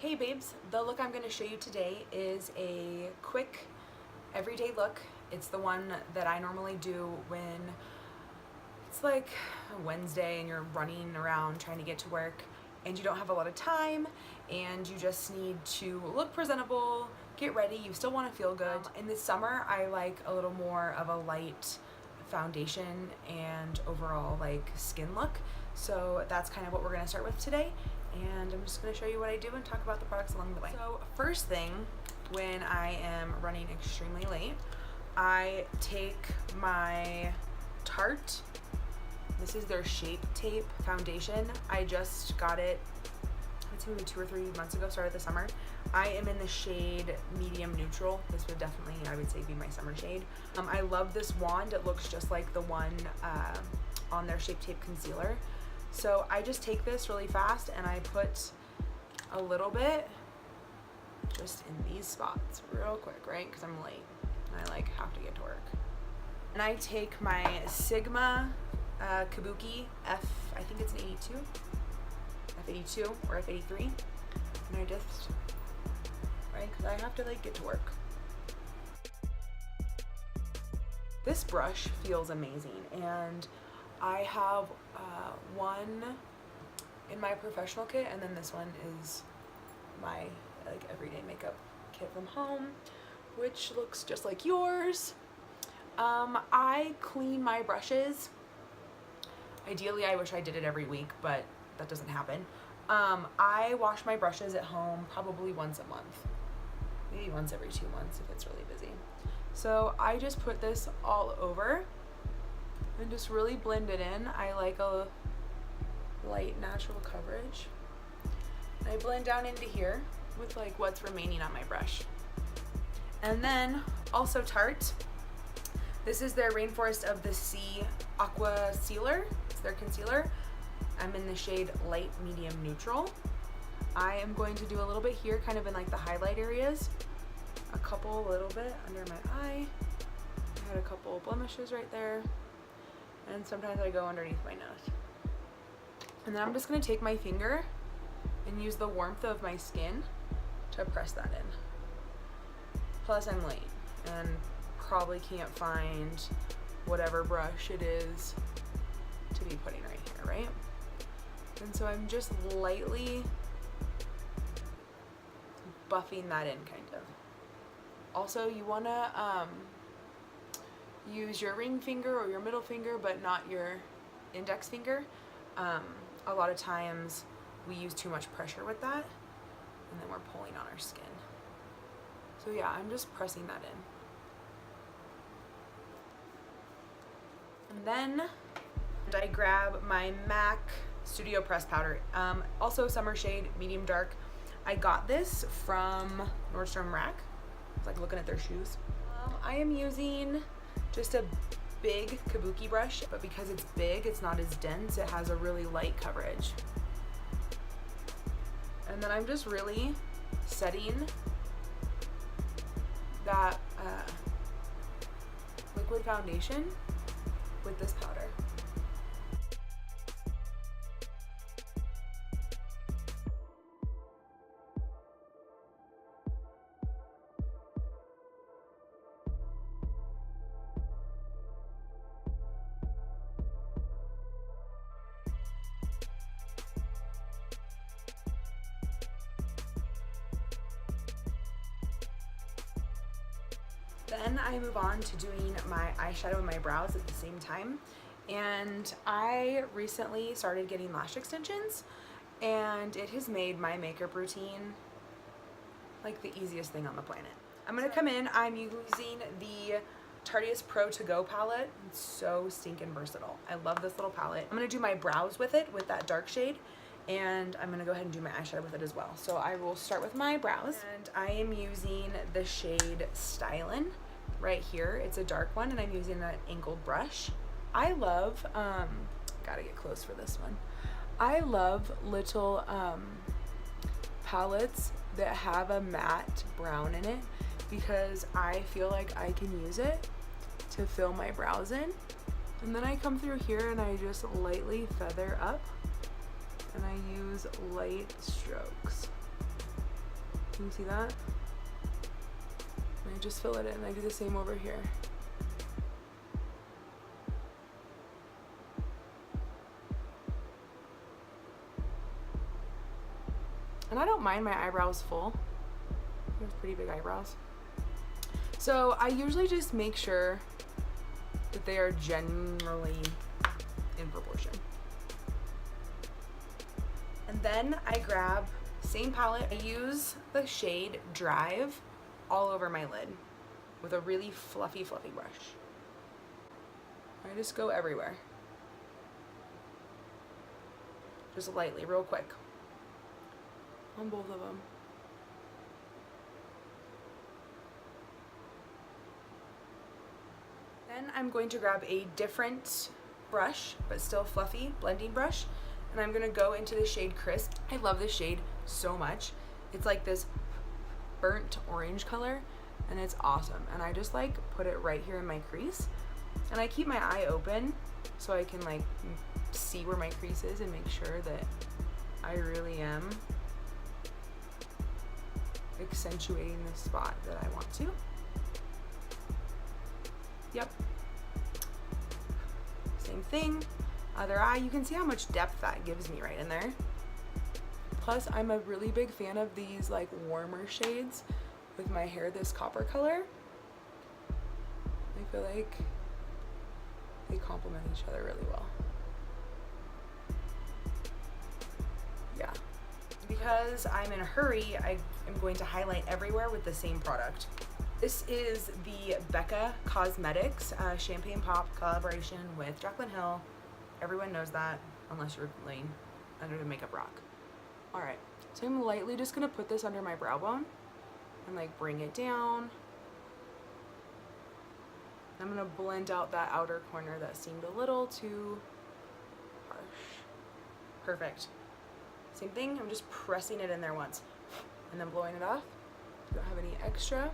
Hey babes, the look I'm going to show you today is a quick everyday look. It's the one that I normally do when it's like a Wednesday and you're running around trying to get to work and you don't have a lot of time and you just need to look presentable, get ready, you still want to feel good. In the summer I like a little more of a light foundation and overall like skin look. So that's kind of what we're going to start with today, and I'm just going to show you what I do and talk about the products along the way. So first thing, when I am running extremely late, I take my Tarte, this is their Shape Tape foundation. I just got it, I'd say maybe 2 or 3 months ago, started the summer. I am in the shade medium neutral. This would definitely, I would say, be my summer shade. I love this wand. It looks just like the one on their Shape Tape concealer. So I just take this really fast and I put a little bit just in these spots real quick, right? Because I'm late and I like have to get to work. And I take my Sigma Kabuki F, I think it's an 82, F82 or F83, and I just, right, because I have to like get to work. This brush feels amazing, and I have one in my professional kit, and then this one is my like everyday makeup kit from home, which looks just like yours. I clean my brushes. Ideally, I wish I did it every week, but that doesn't happen. I wash my brushes at home probably once a month, maybe once every 2 months if it's really busy. So I just put this all over and just really blend it in. I like a light natural coverage. And I blend down into here with like what's remaining on my brush. And then also Tarte. This is their Rainforest of the Sea Aqua Sealer. It's their concealer. I'm in the shade light medium neutral. I am going to do a little bit here, kind of in like the highlight areas. A little bit under my eye. I had a couple blemishes right there. And sometimes I go underneath my nose. And then I'm just going to take my finger and use the warmth of my skin to press that in. Plus I'm late and probably can't find whatever brush it is to be putting right here, right? And so I'm just lightly buffing that in, kind of. Also, you want to use your ring finger or your middle finger, but not your index finger. A lot of times we use too much pressure with that, and then we're pulling on our skin. So yeah, I'm just pressing that in. And then I grab my MAC Studio Press Powder, also summer shade, medium dark. I got this from Nordstrom Rack. It's like looking at their shoes. I am using just a big kabuki brush, but because it's big, it's not as dense. It has a really light coverage. And then I'm just really setting that liquid foundation with this powder. Then I move on to doing my eyeshadow and my brows at the same time. And I recently started getting lash extensions, and it has made my makeup routine like the easiest thing on the planet. I'm gonna come in, I'm using the Tarte Pro To Go palette. It's so stinking versatile. I love this little palette. I'm gonna do my brows with it, with that dark shade, and I'm gonna go ahead and do my eyeshadow with it as well. So I will start with my brows, and I am using the shade Stylin' right here. It's a dark one, and I'm using an angled brush. I love, gotta get close for this one. I love little palettes that have a matte brown in it, because I feel like I can use it to fill my brows in. And then I come through here and I just lightly feather up, and I use light strokes. Can you see that? And I just fill it in. I do the same over here. And I don't mind my eyebrows full. I have pretty big eyebrows. So I usually just make sure that they are generally in proportion. And then I grab, same palette, I use the shade Drive all over my lid with a really fluffy brush. I just go everywhere. Just lightly, real quick. On both of them. Then I'm going to grab a different brush, but still fluffy, blending brush, and I'm gonna go into the shade Crisp. I love this shade so much. It's like this burnt orange color, and it's awesome. And I just like put it right here in my crease, and I keep my eye open so I can like see where my crease is and make sure that I really am accentuating the spot that I want to. Yep. Same thing. Other eye. You can see how much depth that gives me right in there. Plus, I'm a really big fan of these like warmer shades with my hair this copper color. I feel like they complement each other really well. Yeah. Because I'm in a hurry, I am going to highlight everywhere with the same product. This is the Becca Cosmetics Champagne Pop collaboration with Jaclyn Hill. Everyone knows that, unless you're laying under the makeup rock. Alright, so I'm lightly just going to put this under my brow bone and like bring it down. I'm going to blend out that outer corner that seemed a little too harsh. Perfect. Same thing, I'm just pressing it in there once and then blowing it off. Don't have any extra.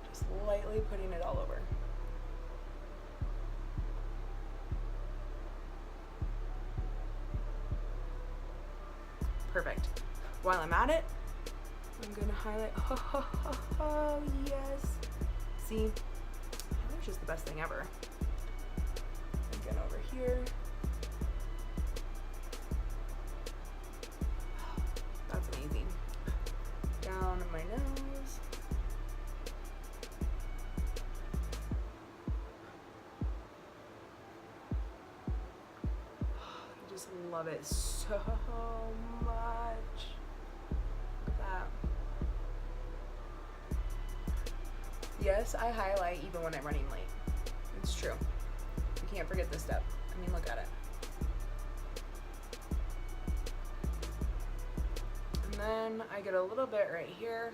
Just lightly putting it all over. Perfect. While I'm at it, I'm gonna highlight. Oh, yes. See, highlighter's just the best thing ever. Again over here. That's amazing. Down my nose. I just love it so much. Look at that. Yes, I highlight even when I'm running late. It's true. You can't forget this step. I mean, look at it. And then I get a little bit right here.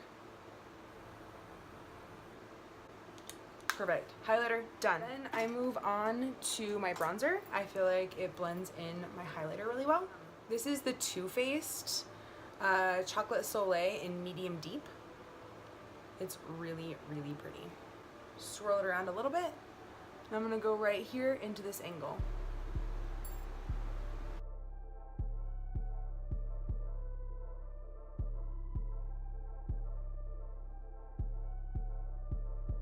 Perfect. Highlighter done. Then I move on to my bronzer. I feel like it blends in my highlighter really well. This is the Too Faced Chocolate Soleil in medium deep. It's really, really pretty. Swirl it around a little bit. And I'm gonna go right here into this angle.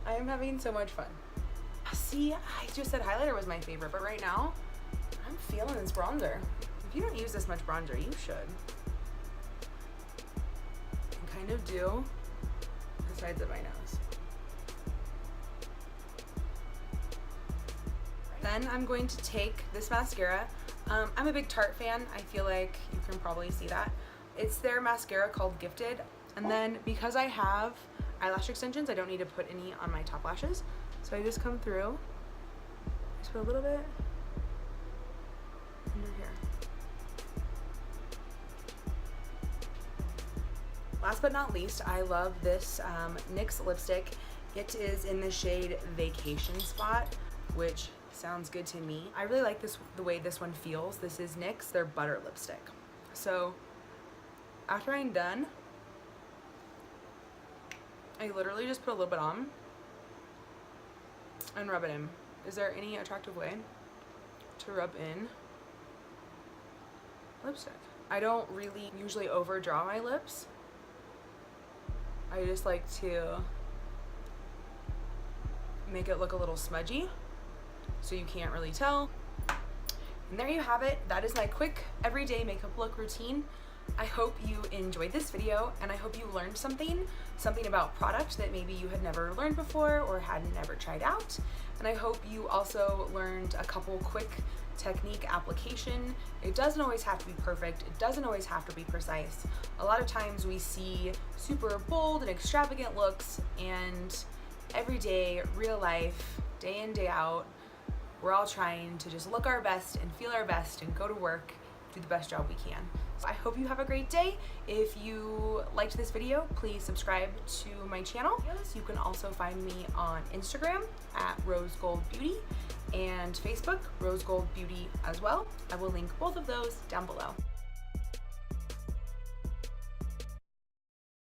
I am having so much fun. See, I just said highlighter was my favorite, but right now, I'm feeling this bronzer. If you don't use this much bronzer, you should. And kind of do the sides of my nose. Then I'm going to take this mascara. I'm a big Tarte fan. I feel like you can probably see that. It's their mascara called Gifted. And then because I have eyelash extensions, I don't need to put any on my top lashes. So I just come through, just put a little bit under here. Last but not least, I love this NYX lipstick. It is in the shade Vacation Spot, which sounds good to me. I really like this, the way this one feels. This is NYX, their butter lipstick. So after I'm done, I literally just put a little bit on and rub it in. Is there any attractive way to rub in lipstick? I don't really usually overdraw my lips, I just like to make it look a little smudgy so you can't really tell. And there you have it. That is my quick everyday makeup look routine. I hope you enjoyed this video, and I hope you learned something about product that maybe you had never learned before or had never tried out. And I hope you also learned a couple quick technique application. It doesn't always have to be perfect. It doesn't always have to be precise. A lot of times we see super bold and extravagant looks, and every day, real life, day in, day out, we're all trying to just look our best and feel our best and go to work, do the best job we can. So I hope you have a great day. If you liked this video, please subscribe to my channel. You can also find me on Instagram at Rose Gold Beauty and Facebook, Rose Gold Beauty as well. I will link both of those down below.